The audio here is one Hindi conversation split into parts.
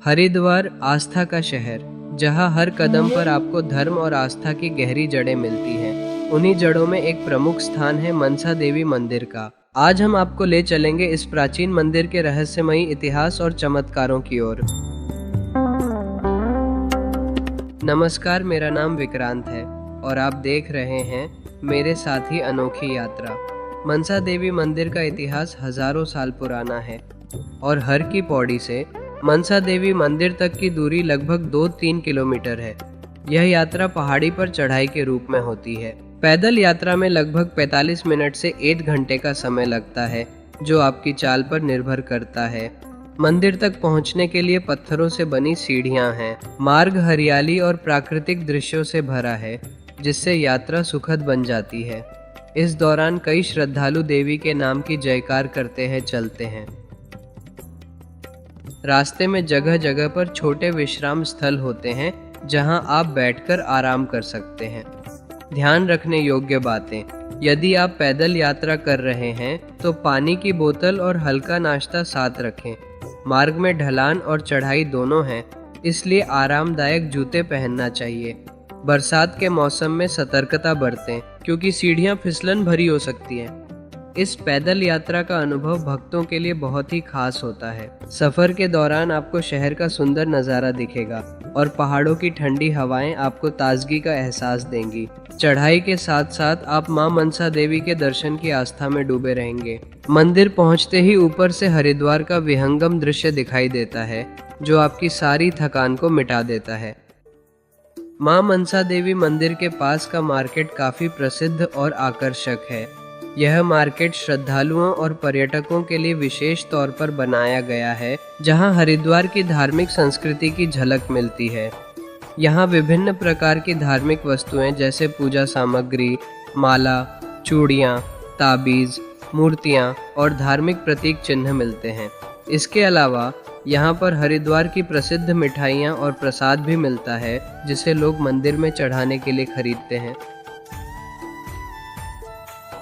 हरिद्वार आस्था का शहर, जहां हर कदम पर आपको धर्म और आस्था की गहरी जड़ें मिलती हैं। उन्हीं जड़ों में एक प्रमुख स्थान है मनसा देवी मंदिर का। आज हम आपको ले चलेंगे इस प्राचीन मंदिर के रहस्यमयी इतिहास और चमत्कारों की ओर। नमस्कार, मेरा नाम विक्रांत है और आप देख रहे हैं मेरे साथ ही अनोखी यात्रा। मनसा देवी मंदिर का इतिहास हजारों साल पुराना है और हर की पौड़ी से मनसा देवी मंदिर तक की दूरी लगभग 2-3 किलोमीटर है। यह यात्रा पहाड़ी पर चढ़ाई के रूप में होती है। पैदल यात्रा में लगभग 45 मिनट से 1 घंटे का समय लगता है, जो आपकी चाल पर निर्भर करता है। मंदिर तक पहुंचने के लिए पत्थरों से बनी सीढ़ियां हैं। मार्ग हरियाली और प्राकृतिक दृश्यों से भरा है, जिससे यात्रा सुखद बन जाती है। इस दौरान कई श्रद्धालु देवी के नाम की जयकार करते हैं चलते हैं। रास्ते में जगह जगह पर छोटे विश्राम स्थल होते हैं, जहां आप बैठकर आराम कर सकते हैं। ध्यान रखने योग्य बातें: यदि आप पैदल यात्रा कर रहे हैं तो पानी की बोतल और हल्का नाश्ता साथ रखें। मार्ग में ढलान और चढ़ाई दोनों हैं, इसलिए आरामदायक जूते पहनना चाहिए। बरसात के मौसम में सतर्कता बरतें, क्योंकि सीढ़ियां फिसलन भरी हो सकती हैं। इस पैदल यात्रा का अनुभव भक्तों के लिए बहुत ही खास होता है। सफर के दौरान आपको शहर का सुंदर नज़ारा दिखेगा और पहाड़ों की ठंडी हवाएं आपको ताजगी का एहसास देंगी। चढ़ाई के साथ साथ आप मां मनसा देवी के दर्शन की आस्था में डूबे रहेंगे। मंदिर पहुंचते ही ऊपर से हरिद्वार का विहंगम दृश्य दिखाई देता है, जो आपकी सारी थकान को मिटा देता है। मां मनसा देवी मंदिर के पास का मार्केट काफी प्रसिद्ध और आकर्षक है। यह मार्केट श्रद्धालुओं और पर्यटकों के लिए विशेष तौर पर बनाया गया है, जहां हरिद्वार की धार्मिक संस्कृति की झलक मिलती है। यहाँ विभिन्न प्रकार की धार्मिक वस्तुएं जैसे पूजा सामग्री, माला, चूड़ियाँ, ताबीज, मूर्तियाँ और धार्मिक प्रतीक चिन्ह मिलते हैं। इसके अलावा यहाँ पर हरिद्वार की प्रसिद्ध मिठाइयाँ और प्रसाद भी मिलता है, जिसे लोग मंदिर में चढ़ाने के लिए खरीदते हैं।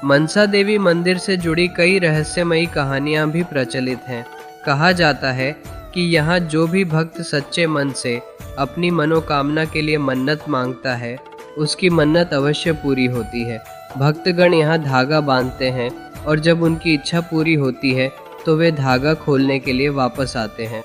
मनसा देवी मंदिर से जुड़ी कई रहस्यमयी कहानियां भी प्रचलित हैं। कहा जाता है कि यहाँ जो भी भक्त सच्चे मन से अपनी मनोकामना के लिए मन्नत मांगता है, उसकी मन्नत अवश्य पूरी होती है। भक्तगण यहाँ धागा बांधते हैं और जब उनकी इच्छा पूरी होती है तो वे धागा खोलने के लिए वापस आते हैं।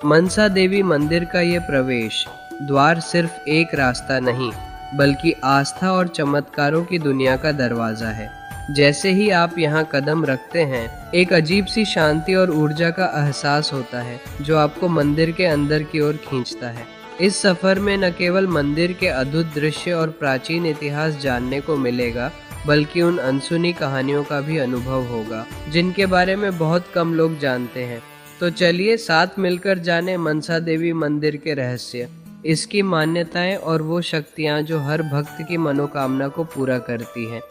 मनसा देवी मंदिर का ये प्रवेश द्वार सिर्फ एक रास्ता नहीं, बल्कि आस्था और चमत्कारों की दुनिया का दरवाजा है। जैसे ही आप यहाँ कदम रखते हैं, एक अजीब सी शांति और ऊर्जा का एहसास होता है, जो आपको मंदिर के अंदर की ओर खींचता है। इस सफर में न केवल मंदिर के अद्भुत दृश्य और प्राचीन इतिहास जानने को मिलेगा, बल्कि उन अनसुनी कहानियों का भी अनुभव होगा, जिनके बारे में बहुत कम लोग जानते हैं। तो चलिए साथ मिलकर जाने मनसा देवी मंदिर के रहस्य, इसकी मान्यताएं और वो शक्तियां जो हर भक्त की मनोकामना को पूरा करती हैं।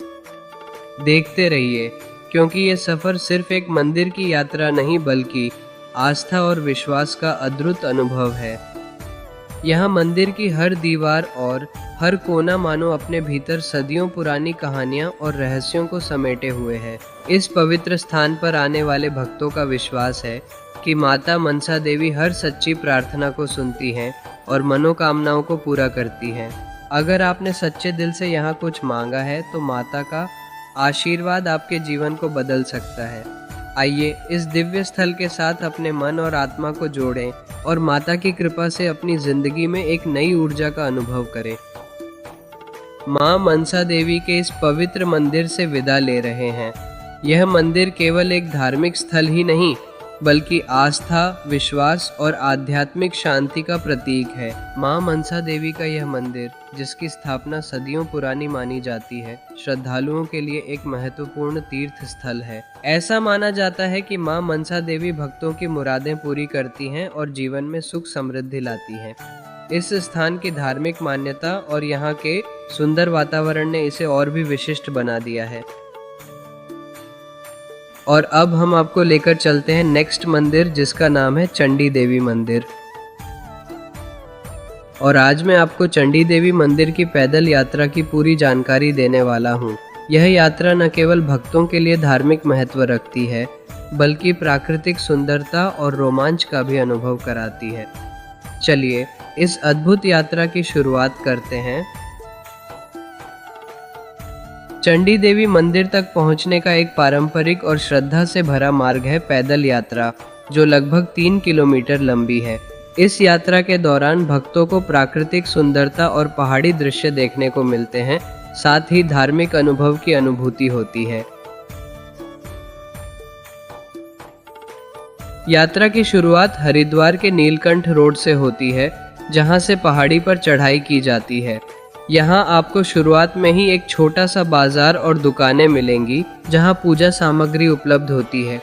देखते रहिए, क्योंकि ये सफर सिर्फ एक मंदिर की यात्रा नहीं, बल्कि आस्था और विश्वास का अद्भुत अनुभव है। यहाँ मंदिर की हर दीवार और हर कोना मानो अपने भीतर सदियों पुरानी कहानियां और रहस्यों को समेटे हुए है। इस पवित्र स्थान पर आने वाले भक्तों का विश्वास है कि माता मनसा देवी हर सच्ची प्रार्थना को सुनती हैं और मनोकामनाओं को पूरा करती हैं। अगर आपने सच्चे दिल से यहाँ कुछ मांगा है, तो माता का आशीर्वाद आपके जीवन को बदल सकता है। आइए इस दिव्य स्थल के साथ अपने मन और आत्मा को जोड़ें और माता की कृपा से अपनी जिंदगी में एक नई ऊर्जा का अनुभव करें। मां मनसा देवी के इस पवित्र मंदिर से विदा ले रहे हैं। यह मंदिर केवल एक धार्मिक स्थल ही नहीं, बल्कि आस्था, विश्वास और आध्यात्मिक शांति का प्रतीक है। मां मनसा देवी का यह मंदिर, जिसकी स्थापना सदियों पुरानी मानी जाती है, श्रद्धालुओं के लिए एक महत्वपूर्ण तीर्थ स्थल है। ऐसा माना जाता है कि मां मनसा देवी भक्तों की मुरादें पूरी करती हैं और जीवन में सुख समृद्धि लाती हैं। इस स्थान की धार्मिक मान्यता और यहाँ के सुंदर वातावरण ने इसे और भी विशिष्ट बना दिया है। और अब हम आपको लेकर चलते हैं नेक्स्ट मंदिर, जिसका नाम है चंडी देवी मंदिर। और आज मैं आपको चंडी देवी मंदिर की पैदल यात्रा की पूरी जानकारी देने वाला हूँ। यह यात्रा न केवल भक्तों के लिए धार्मिक महत्व रखती है, बल्कि प्राकृतिक सुंदरता और रोमांच का भी अनुभव कराती है। चलिए इस अद्भुत यात्रा की शुरुआत करते हैं। चंडी देवी मंदिर तक पहुंचने का एक पारंपरिक और श्रद्धा से भरा मार्ग है पैदल यात्रा, जो लगभग 3 किलोमीटर लंबी है। इस यात्रा के दौरान भक्तों को प्राकृतिक सुंदरता और पहाड़ी दृश्य देखने को मिलते हैं, साथ ही धार्मिक अनुभव की अनुभूति होती है। यात्रा की शुरुआत हरिद्वार के नीलकंठ रोड से होती है, जहां से पहाड़ी पर चढ़ाई की जाती है। यहां आपको शुरुआत में ही एक छोटा सा बाजार और दुकानें मिलेंगी, जहां पूजा सामग्री उपलब्ध होती है।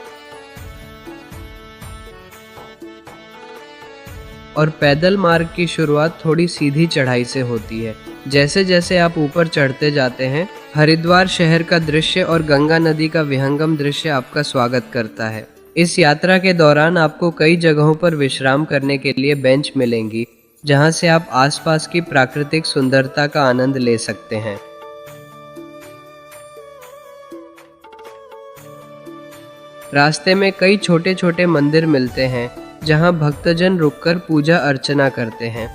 और पैदल मार्ग की शुरुआत थोड़ी सीधी चढ़ाई से होती है। जैसे जैसे आप ऊपर चढ़ते जाते हैं, हरिद्वार शहर का दृश्य और गंगा नदी का विहंगम दृश्य आपका स्वागत करता है। इस यात्रा के दौरान आपको कई जगहों पर विश्राम करने के लिए बेंच मिलेंगी, जहां से आप आसपास की प्राकृतिक सुंदरता का आनंद ले सकते हैं। रास्ते में कई छोटे छोटे मंदिर मिलते हैं, जहां भक्तजन रुककर पूजा अर्चना करते हैं।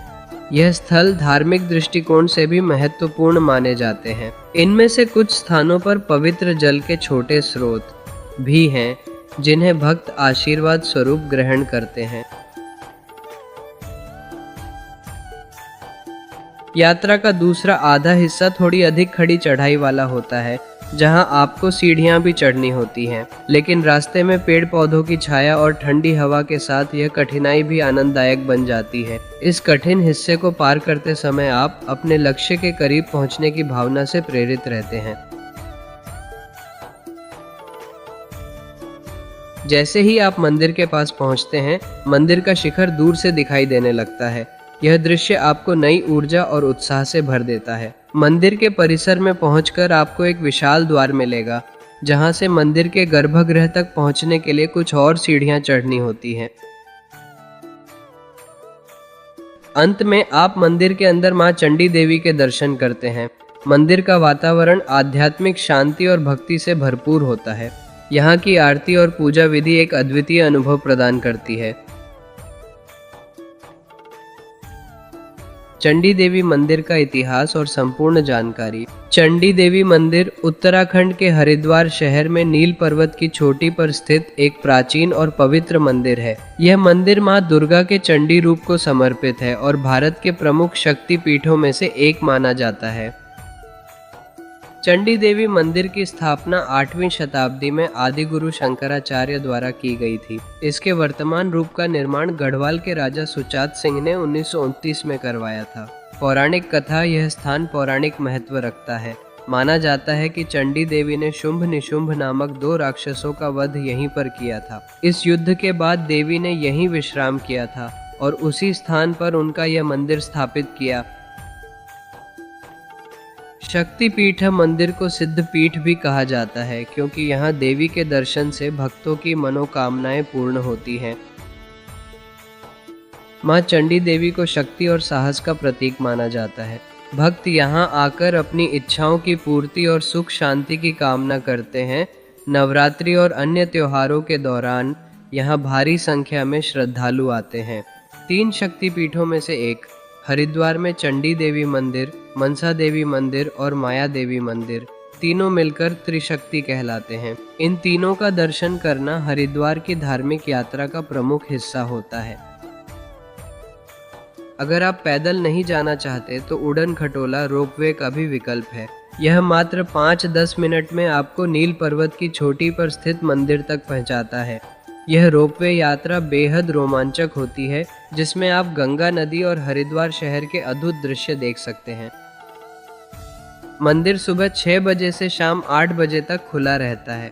यह स्थल धार्मिक दृष्टिकोण से भी महत्वपूर्ण माने जाते हैं। इनमें से कुछ स्थानों पर पवित्र जल के छोटे स्रोत भी हैं, जिन्हें भक्त आशीर्वाद स्वरूप ग्रहण करते हैं। यात्रा का दूसरा आधा हिस्सा थोड़ी अधिक खड़ी चढ़ाई वाला होता है, जहां आपको सीढ़ियां भी चढ़नी होती हैं, लेकिन रास्ते में पेड़ पौधों की छाया और ठंडी हवा के साथ यह कठिनाई भी आनंददायक बन जाती है। इस कठिन हिस्से को पार करते समय आप अपने लक्ष्य के करीब पहुंचने की भावना से प्रेरित रहते हैं। जैसे ही आप मंदिर के पास पहुंचते हैं, मंदिर का शिखर दूर से दिखाई देने लगता है। यह दृश्य आपको नई ऊर्जा और उत्साह से भर देता है। मंदिर के परिसर में पहुंचकर आपको एक विशाल द्वार मिलेगा, जहां से मंदिर के गर्भगृह तक पहुंचने के लिए कुछ और सीढ़ियां चढ़नी होती हैं। अंत में आप मंदिर के अंदर मां चंडी देवी के दर्शन करते हैं। मंदिर का वातावरण आध्यात्मिक शांति और भक्ति से भरपूर होता है। यहाँ की आरती और पूजा विधि एक अद्वितीय अनुभव प्रदान करती है। चंडी देवी मंदिर का इतिहास और संपूर्ण जानकारी। चंडी देवी मंदिर उत्तराखंड के हरिद्वार शहर में नील पर्वत की चोटी पर स्थित एक प्राचीन और पवित्र मंदिर है। यह मंदिर मां दुर्गा के चंडी रूप को समर्पित है और भारत के प्रमुख शक्ति पीठों में से एक माना जाता है। चंडी देवी मंदिर की स्थापना 8वीं शताब्दी में आदि गुरु शंकराचार्य द्वारा की गई थी। इसके वर्तमान रूप का निर्माण गढ़वाल के राजा सुचात सिंह ने 1929 में करवाया था। पौराणिक कथा यह स्थान पौराणिक महत्व रखता है। माना जाता है कि चंडी देवी ने शुंभ निशुंभ नामक 2 राक्षसों का वध यहीं पर किया था। इस युद्ध के बाद देवी ने यहीं विश्राम किया था और उसी स्थान पर उनका यह मंदिर स्थापित किया। शक्तिपीठ मंदिर को सिद्ध पीठ भी कहा जाता है, क्योंकि यहाँ देवी के दर्शन से भक्तों की मनोकामनाएं पूर्ण होती हैं। मां चंडी देवी को शक्ति और साहस का प्रतीक माना जाता है। भक्त यहाँ आकर अपनी इच्छाओं की पूर्ति और सुख शांति की कामना करते हैं। नवरात्रि और अन्य त्योहारों के दौरान यहाँ भारी संख्या में श्रद्धालु आते हैं। 3 शक्तिपीठों में से एक हरिद्वार में चंडी देवी मंदिर, मनसा देवी मंदिर और माया देवी मंदिर, तीनों मिलकर त्रिशक्ति कहलाते हैं। इन तीनों का दर्शन करना हरिद्वार की धार्मिक यात्रा का प्रमुख हिस्सा होता है। अगर आप पैदल नहीं जाना चाहते तो उड़न खटोला रोपवे का भी विकल्प है। यह मात्र 5-10 मिनट में आपको नील पर्वत की चोटी पर स्थित मंदिर तक पहुंचाता है। यह रोपवे यात्रा बेहद रोमांचक होती है, जिसमें आप गंगा नदी और हरिद्वार शहर के अद्भुत दृश्य देख सकते हैं। मंदिर सुबह 6 बजे से शाम 8 बजे तक खुला रहता है।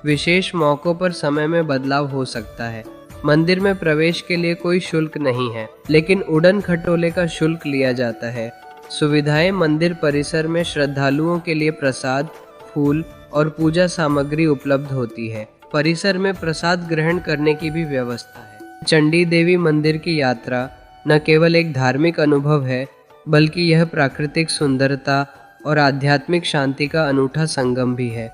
विशेष मौकों पर समय में बदलाव हो सकता है। मंदिर में प्रवेश के लिए कोई शुल्क नहीं है, लेकिन उड़न खटोले का शुल्क लिया जाता है। सुविधाएं मंदिर परिसर में श्रद्धालुओं के लिए प्रसाद, फूल और पूजा सामग्री उपलब्ध होती है। परिसर में प्रसाद ग्रहण करने की भी व्यवस्था है। चंडी देवी मंदिर की यात्रा न केवल एक धार्मिक अनुभव है, बल्कि यह प्राकृतिक सुंदरता, और आध्यात्मिक शांति का अनूठा संगम भी है।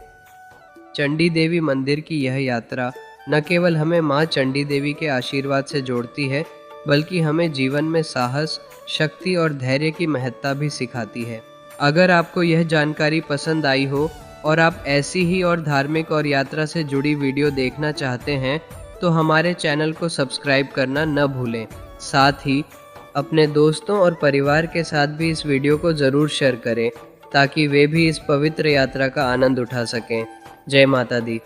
चंडी देवी मंदिर की यह यात्रा न केवल हमें माँ चंडी देवी के आशीर्वाद से जोड़ती है, बल्कि हमें जीवन में साहस, शक्ति और धैर्य की महत्ता भी सिखाती है। अगर आपको यह जानकारी पसंद आई हो और आप ऐसी ही और धार्मिक और यात्रा से जुड़ी वीडियो देखना चाहते हैं, तो हमारे चैनल को सब्सक्राइब करना न भूलें। साथ ही अपने दोस्तों और परिवार के साथ भी इस वीडियो को ज़रूर शेयर करें, ताकि वे भी इस पवित्र यात्रा का आनंद उठा सकें। जय माता दी।